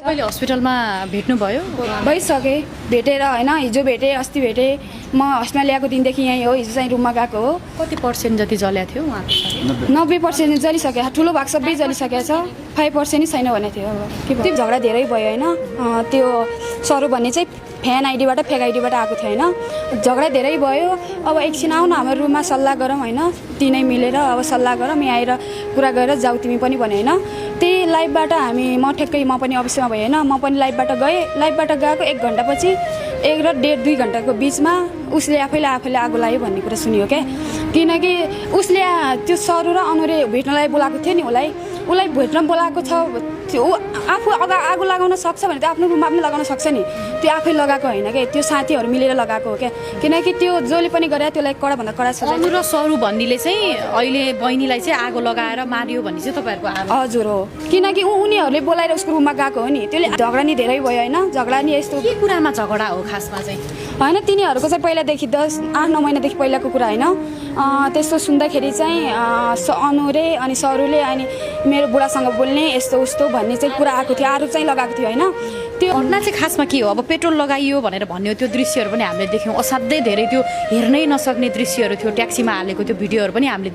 अहिले हस्पिटलमा भेट्नुभयो? भइसके भेटेर होइन, हिजो भेटेँ, अस्ति भेटेँ। म हस्पिटल ल्याएको दिनदेखि यहीँ हो, हिजो चाहिँ रुममा गएको हो। कति % जति जल्या थियो उहाँको शरीर? 90% जलिसक्यो, ठुलो भाग सबै जलिसकेको छ, 5% नै छैन भनेको थियो। अब के भयो, झगडा धेरै भयो होइन। त्यो सरो भन्ने चाहिँ फ्यान आइडीबाट फेक आइडीबाट आएको थियो होइन। झगडा धेरै भयो। अब एकछिन आऊ न हाम्रो रुममा सल्लाह गरौँ होइन, तिनै मिलेर अब सल्लाह गरौँ, यहाँ आएर कुरा गरेर जाऊ तिमी पनि भने होइन। त्यही लाइभबाट म ठ्याक्कै म पनि अफिसमा भएँ होइन, म पनि लाइभबाट गएँ। लाइभबाट गएको 1 घन्टापछि 1 र 1.5-2 घन्टाको बिचमा उसले आफैले आगो लाग्यो भन्ने कुरा सुनियो क्या। किनकि उसले त्यो सरू र अनुरे भेट्नलाई बोलाएको थियो नि, उसलाई भेट्न बोलाएको छ। त्यो आफू आगो लगाउन सक्छ भने त आफ्नो रुममा पनि लगाउन सक्छ नि। त्यो आफै लगाएको होइन क्या, त्यो साथीहरू मिलेर लगाएको हो क्या। किनकि त्यो जसले पनि गरे त्यसलाई कडाभन्दा कडा सजाय। अनु र सरू भन्नेले चाहिँ अहिले बहिनीलाई चाहिँ आगो लगाएर मार्यो भन्ने चाहिँ तपाईँहरूको आरोप? हजुर हो, किनकि उनीहरूले बोलाएर उसको रुममा गएको हो नि। त्यसले झगडा नि धेरै भयो होइन। झगडा नि यस्तो के कुरामा झगडा हो खासमा चाहिँ? होइन, तिनीहरूको चाहिँ पहिलादेखि 10-8-9 महिनादेखि पहिलाको कुरा होइन। त्यस्तो सुन्दाखेरि चाहिँ अनुरे अनि सरूले अनि मेरो बुढासँग बोल्ने यस्तो उस्तो भन्ने चाहिँ कुरा आएको थियो, आरोप चाहिँ लगाएको थियो होइन। त्यो घटना चाहिँ खासमा के हो? अब पेट्रोल लगाइयो भनेर भन्यो, त्यो दृश्यहरू पनि हामीले देख्यौँ। असाध्यै धेरै त्यो हेर्नै नसक्ने दृश्यहरू थियो, ट्याक्सीमा हालेको त्यो भिडियोहरू पनि हामीले